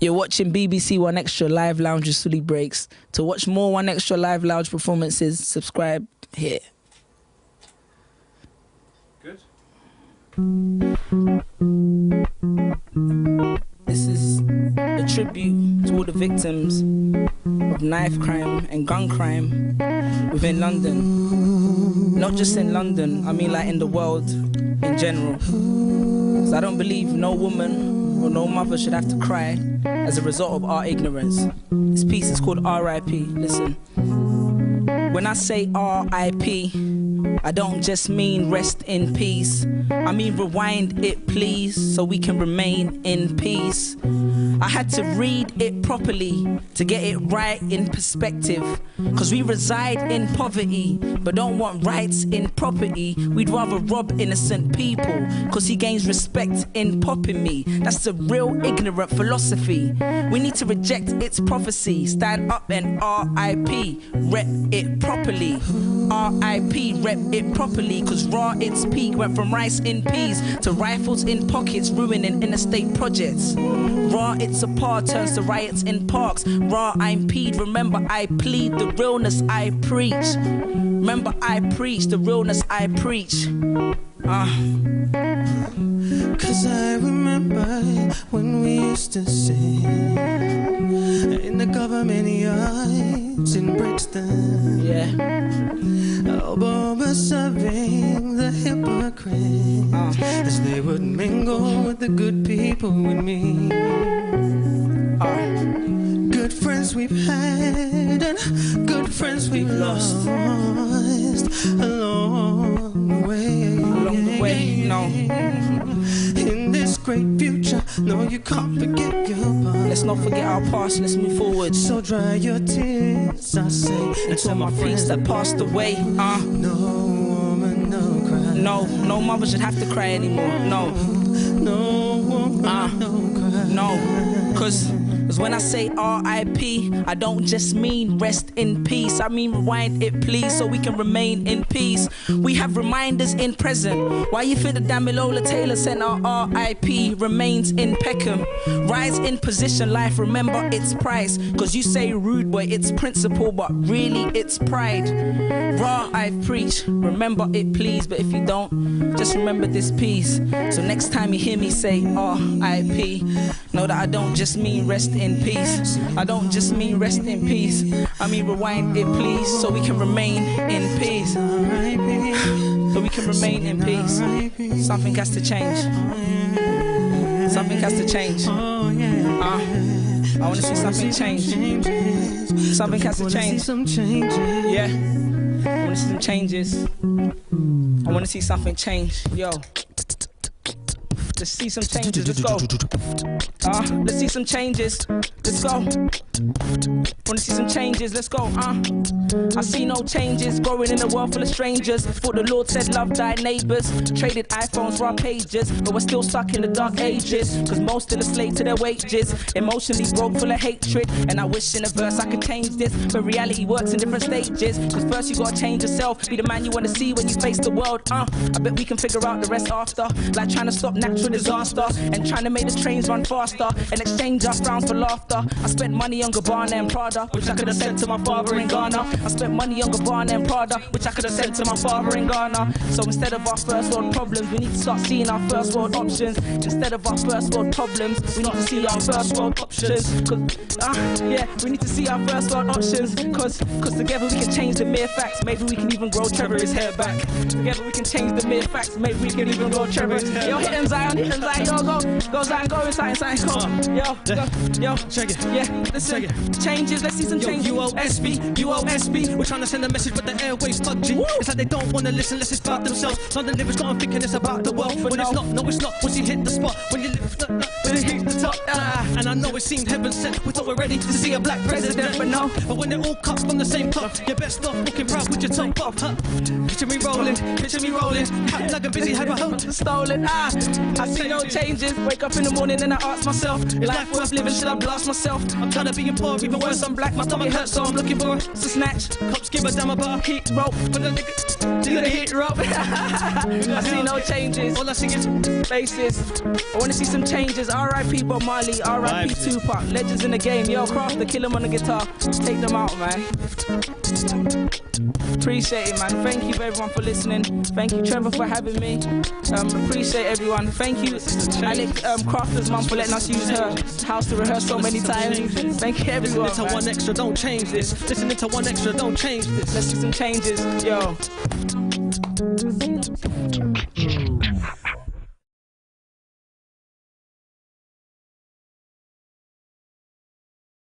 You're watching BBC One Extra Live Lounge with Suli Breaks. To watch more One Extra Live Lounge performances, subscribe here. Good. This is a tribute to all the victims of knife crime and gun crime within London. Not just in London, I mean like in the world in general. So I don't believe no woman or no mother should have to cry as a result of our ignorance. This piece is called R.I.P. Listen. When I say R.I.P., I don't just mean rest in peace. I mean rewind it please, so we can remain in peace. I had to read it properly to get it right in perspective. Cause we reside in poverty, but don't want rights in property. We'd rather rob innocent people, cause he gains respect in popping me. That's a real ignorant philosophy. We need to reject its prophecy. Stand up and R.I.P. Rep it properly. R.I.P. Rep it properly. Cause raw its peak went from rice in peas to rifles in pockets, ruining interstate projects. Raw it's a par turns to riots in parks. Raw I'm peed, remember I plead the realness I preach. Remember I preach the realness I preach. Cause I remember when we used to sing in the government yards in Brixton. Yeah. Elbow was serving the hypocrites as they would mingle with the good people with me. Good friends we've had and good friends we've lost along the way. Along the way, no. In this great future, no, you can't forget your past. Let's not forget our past, let's move forward. So dry your tears, I say, and to my friends that passed away. No woman, no cry. No mother should have to cry anymore. No. No woman, no cry. No. Cause when I say R.I.P., I don't just mean rest in peace. I mean rewind it please, so we can remain in peace. We have reminders in present. Why you think the Damilola Taylor Center R.I.P. remains in Peckham? Rise in position, life, remember its price. Cause you say rude boy, it's principle, but really it's pride. Raw I preach, remember it please. But if you don't, just remember this piece. So next time you hear me say R.I.P., know that I don't just mean rest in peace. I don't just mean rest in peace. I mean rewind it please, so we can remain in peace. So we can remain in peace. Something has to change. Something has to change. I want to see something change. Something has to change. Yeah. I want to see some changes. I want to see something change. Yo. Let's see some changes, let's go. Let's see some changes, let's go. Wanna see some changes, let's go. I see no changes, growing in a world full of strangers. Thought the Lord said love thy neighbors. Traded iPhones for our pages, but we're still stuck in the dark ages. Cause most still a slave to their wages. Emotionally broke, full of hatred. And I wish in a verse I could change this, but reality works in different stages. Cause first you gotta change yourself, be the man you wanna see when you face the world. I bet we can figure out the rest after. Like trying to stop natural disaster and trying to make the trains run faster and exchange our frowns for laughter. I spent money on Gabbana and Prada, which I could have sent to my father in Ghana. I spent money on Gabbana and Prada, which I could have sent to my father in Ghana. So instead of our first world problems, we need to start seeing our first world options. Instead of our first world problems, we need to see our first world options. Cause, yeah, we need to see our first world options. Cause together we can change the mere facts. Maybe we can even grow Trevor's hair back. Together we can change the mere facts. Maybe we can even grow Trevor's hair. Yo, hit him Zion, go Zion, go inside, go. Yo, check it. Yeah, listen, changes, let's see some changes. UOSB, we're trying to send a message, but the airwaves plug G. It's like they don't want to listen, unless it's about themselves. London lyrics got them thinking it's about the world. When it's not, no it's not. Once you hit the spot, when you lift when it hits the top. And I know it seemed heaven sent. We thought we're ready to see a black president, but no. But when it all cuts from the same cup, you're best off looking proud with your top up. Picture me rolling. Hat like a busy had my hope stolen. I see no changes. Wake up in the morning and I ask myself, is life worth living? Should I blast myself? I'm tired of being poor, even worse, I'm black. My stomach hurts, so I'm looking for a snatch. Cops give a damn about heat rope, but the nigga, you gotta hit rope. I see no changes. All I see is faces. I wanna see some changes. R.I.P. Bob Marley. R.I.P. Vibes. Tupac, legends in the game. Yo, Crafter, kill him on the guitar. Take them out, man. Appreciate it, man. Thank you everyone for listening. Thank you, Trevor, for having me. Appreciate everyone. Thank you, Alex, Crafter's mum, for letting us use her house to rehearse so many times. Thank you, everyone. Listening to One Extra, don't change this. Listening to One Extra, don't change this. Let's do some changes, yo.